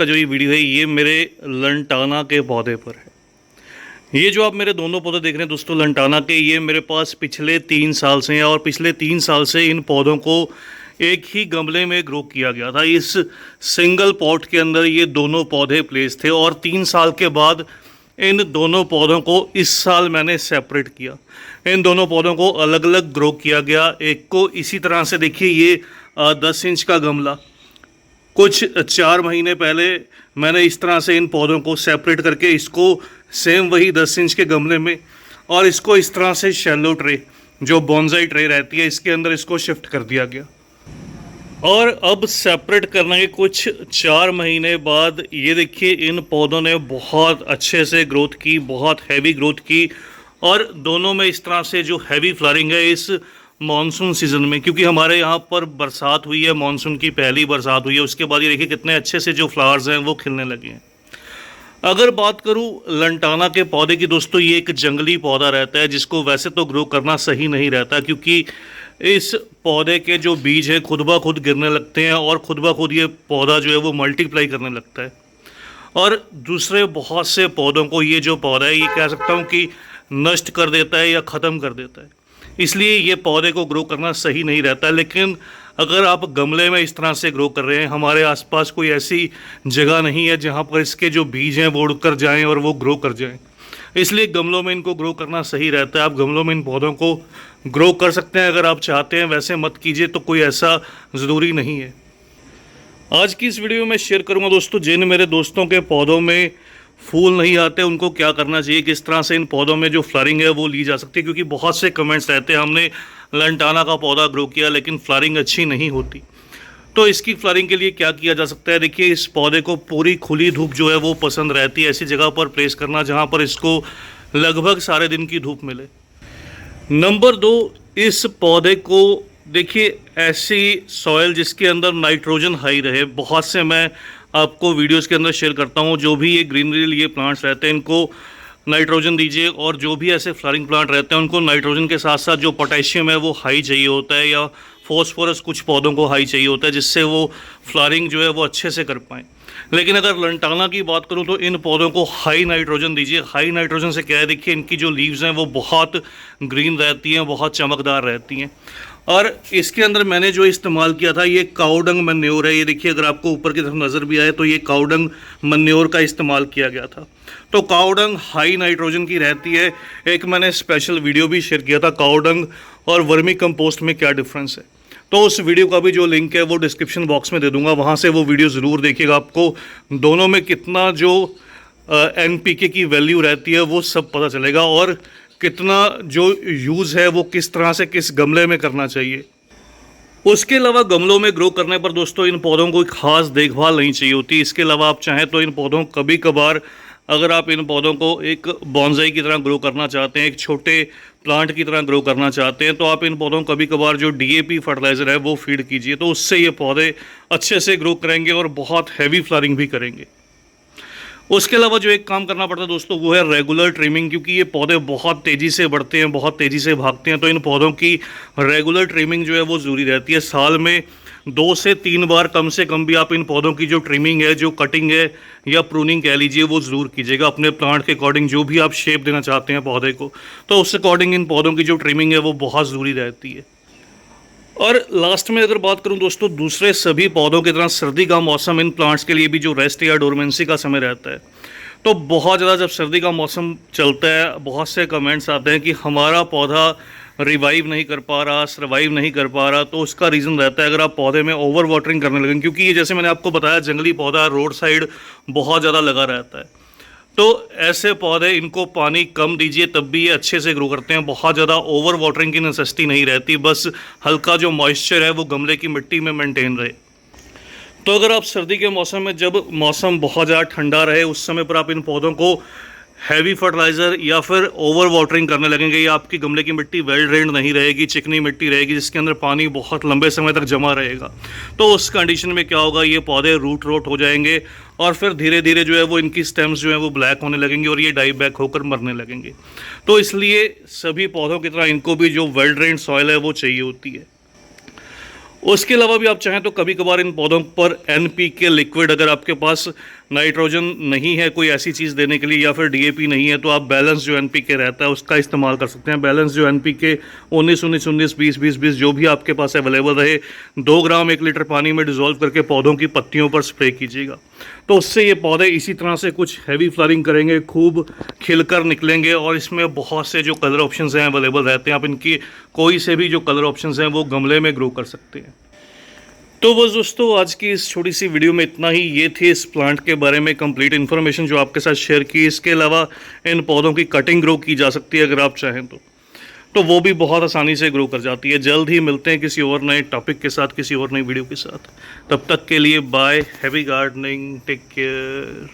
का जो ये वीडियो है ये मेरे लंटाना के पौधे पर है। ये जो आप मेरे दोनों पौधे देख रहे हैं दोस्तों लंटाना के, ये मेरे पास पिछले 3 साल से हैं और पिछले 3 साल से इन पौधों को एक ही गमले में ग्रो किया गया था। इस सिंगल पॉट के अंदर ये दोनों पौधे प्लेस थे और 3 साल के बाद इन दोनों पौधों को इस साल मैंने सेपरेट किया। इन दोनों पौधों को अलग अलग ग्रो किया गया। एक को इसी तरह से देखिए, ये 10 इंच का गमला, कुछ 4 महीने पहले मैंने इस तरह से इन पौधों को सेपरेट करके इसको सेम वही 10 इंच के गमले में और इसको इस तरह से शैलो ट्रे, जो बॉन्साई ट्रे रहती है, इसके अंदर इसको शिफ्ट कर दिया गया। और अब सेपरेट करने के कुछ 4 महीने बाद ये देखिए इन पौधों ने बहुत अच्छे से ग्रोथ की, बहुत हैवी ग्रोथ की। और दोनों में इस तरह से जो हैवी फ्लावरिंग है इस मानसून सीज़न में, क्योंकि हमारे यहाँ पर बरसात हुई है, मानसून की पहली बरसात हुई है, उसके बाद ये देखिए कितने अच्छे से जो फ्लावर्स हैं वो खिलने लगे हैं। अगर बात करूँ लंटाना के पौधे की दोस्तों, ये एक जंगली पौधा रहता है जिसको वैसे तो ग्रो करना सही नहीं रहता, क्योंकि इस पौधे के जो बीज हैं खुद ब खुद गिरने लगते हैं और खुद ब खुद ये पौधा जो है वो मल्टीप्लाई करने लगता है और दूसरे बहुत से पौधों को ये जो पौधा है ये कह सकता हूँ कि नष्ट कर देता है या ख़त्म कर देता है। इसलिए ये पौधे को ग्रो करना सही नहीं रहता। लेकिन अगर आप गमले में इस तरह से ग्रो कर रहे हैं, हमारे आसपास कोई ऐसी जगह नहीं है जहाँ पर इसके जो बीज हैं वो उड़ कर जाएँ और वो ग्रो कर जाएँ, इसलिए गमलों में इनको ग्रो करना सही रहता है। आप गमलों में इन पौधों को ग्रो कर सकते हैं अगर आप चाहते हैं, वैसे मत कीजिए, तो कोई ऐसा ज़रूरी नहीं है। आज की इस वीडियो में शेयर करूंगा दोस्तों, जिन मेरे दोस्तों के पौधों में फूल नहीं आते उनको क्या करना चाहिए, किस तरह से इन पौधों में जो फ्लावरिंग है वो ली जा सकती है। क्योंकि बहुत से कमेंट्स रहते हैं हमने लंटाना का पौधा ग्रो किया लेकिन फ्लावरिंग अच्छी नहीं होती, तो इसकी फ्लावरिंग के लिए क्या किया जा सकता है। देखिए, इस पौधे को पूरी खुली धूप जो है वो पसंद रहती है। ऐसी जगह पर प्लेस करना जहाँ पर इसको लगभग सारे दिन की धूप मिले। नंबर 2, इस पौधे को देखिए ऐसी सॉइल जिसके अंदर नाइट्रोजन हाई रहे। बहुत से मैं आपको वीडियोस के अंदर शेयर करता हूँ, जो भी ये ग्रीनरी लिए प्लांट्स रहते हैं इनको नाइट्रोजन दीजिए, और जो भी ऐसे फ्लावरिंग प्लांट रहते हैं उनको नाइट्रोजन के साथ साथ जो पोटेशियम है वो हाई चाहिए होता है, या फॉस्फोरस कुछ पौधों को हाई चाहिए होता है, जिससे वो फ्लावरिंग जो है वो अच्छे से कर पाएँ। लेकिन अगर लंटाना की बात करूं तो इन पौधों को हाई नाइट्रोजन दीजिए। हाई नाइट्रोजन से क्या है, देखिए इनकी जो लीव्स हैं वो बहुत ग्रीन रहती हैं, बहुत चमकदार रहती हैं। और इसके अंदर मैंने जो इस्तेमाल किया था ये काउडंग मन्योर है। ये देखिए, अगर आपको ऊपर की तरफ नज़र भी आए तो ये काउडंग मन्योर का इस्तेमाल किया गया था। तो काउडंग हाई नाइट्रोजन की रहती है। एक मैंने स्पेशल वीडियो भी शेयर किया था काउडंग और वर्मी कंपोस्ट में क्या डिफरेंस है, तो उस वीडियो का भी जो लिंक है वो डिस्क्रिप्शन बॉक्स में दे दूंगा, वहाँ से वो वीडियो ज़रूर देखिएगा। आपको दोनों में कितना जो NPK की वैल्यू रहती है वो सब पता चलेगा, और कितना जो यूज़ है वो किस तरह से किस गमले में करना चाहिए। उसके अलावा गमलों में ग्रो करने पर दोस्तों इन पौधों को खास देखभाल नहीं चाहिए होती। इसके अलावा आप चाहें तो इन पौधों कभी कभार, अगर आप इन पौधों को एक बॉन्साई की तरह ग्रो करना चाहते हैं, एक छोटे प्लांट की तरह ग्रो करना चाहते हैं, तो आप इन पौधों को कभी कभार जो DAP फर्टिलाइज़र है वो फीड कीजिए, तो उससे ये पौधे अच्छे से ग्रो करेंगे और बहुत हैवी फ्लावरिंग भी करेंगे। उसके अलावा जो एक काम करना पड़ता है दोस्तों वो है रेगुलर ट्रिमिंग, क्योंकि ये पौधे बहुत तेज़ी से बढ़ते हैं, बहुत तेज़ी से भागते हैं, तो इन पौधों की रेगुलर ट्रिमिंग जो है वो ज़रूरी रहती है। साल में 2 से 3 बार कम से कम भी आप इन पौधों की जो ट्रिमिंग है, जो कटिंग है या प्रूनिंग कह लीजिए, वो ज़रूर कीजिएगा। अपने प्लांट के अकॉर्डिंग जो भी आप शेप देना चाहते हैं पौधे को, तो उस अकॉर्डिंग इन पौधों की जो ट्रिमिंग है वो बहुत ज़रूरी रहती है। और लास्ट में अगर बात करूं दोस्तों, दूसरे सभी पौधों की तरह सर्दी का मौसम इन प्लांट्स के लिए भी जो रेस्ट या डोरमेंसी का समय रहता है, तो बहुत ज़्यादा जब सर्दी का मौसम चलता है बहुत से कमेंट्स आते हैं कि हमारा पौधा रिवाइव नहीं कर पा रहा, सर्वाइव नहीं कर पा रहा। तो उसका रीज़न रहता है अगर आप पौधे में ओवर वाटरिंग करने लगें, क्योंकि ये जैसे मैंने आपको बताया जंगली पौधा रोड साइड बहुत ज़्यादा लगा रहता है, तो ऐसे पौधे इनको पानी कम दीजिए तब भी ये अच्छे से ग्रो करते हैं। बहुत ज़्यादा ओवर वाटरिंग की नेसेसिटी नहीं रहती, बस हल्का जो मॉइस्चर है वो गमले की मिट्टी में मेंटेन रहे। तो अगर आप सर्दी के मौसम में, जब मौसम बहुत ज़्यादा ठंडा रहे, उस समय पर आप इन पौधों को हैवी फर्टिलाइज़र या फिर ओवर वाटरिंग करने लगेंगे, या आपकी गमले की मिट्टी वेल ड्रेन्ड नहीं रहेगी, चिकनी मिट्टी रहेगी जिसके अंदर पानी बहुत लंबे समय तक जमा रहेगा, तो उस कंडीशन में क्या होगा, ये पौधे रूट रोट हो जाएंगे और फिर धीरे धीरे जो है वो इनकी स्टेम्स जो है वो ब्लैक होने लगेंगे और ये डाई बैक होकर मरने लगेंगे। तो इसलिए सभी पौधों की तरह इनको भी जो वेल ड्रेन्ड सॉइल है वो चाहिए होती है। उसके अलावा भी आप चाहें तो कभी कभार इन पौधों पर NPK लिक्विड, अगर आपके पास नाइट्रोजन नहीं है कोई ऐसी चीज़ देने के लिए या फिर DAP नहीं है, तो आप बैलेंस जो NPK रहता है उसका इस्तेमाल कर सकते हैं। बैलेंस जो NPK 19-19-19 20-20-20 जो भी आपके पास अवेलेबल रहे, 2 ग्राम 1 लीटर पानी में डिज़ोल्व करके पौधों की पत्तियों पर स्प्रे कीजिएगा। तो उससे ये पौधे इसी तरह से कुछ हैवी फ्लरिंग करेंगे, खूब खिलकर निकलेंगे और इसमें बहुत से जो कलर ऑप्शंस हैं अवेलेबल रहते हैं। आप इनकी कोई से भी जो कलर ऑप्शंस हैं वो गमले में ग्रो कर सकते हैं। तो बस दोस्तों, आज की इस छोटी सी वीडियो में इतना ही। ये थी इस प्लांट के बारे में कंप्लीट इन्फॉर्मेशन जो आपके साथ शेयर की। इसके अलावा इन पौधों की कटिंग ग्रो की जा सकती है अगर आप चाहें तो वो भी बहुत आसानी से ग्रो कर जाती है। जल्द ही मिलते हैं किसी और नए टॉपिक के साथ, किसी और नई वीडियो के साथ। तब तक के लिए bye, happy gardening, take care.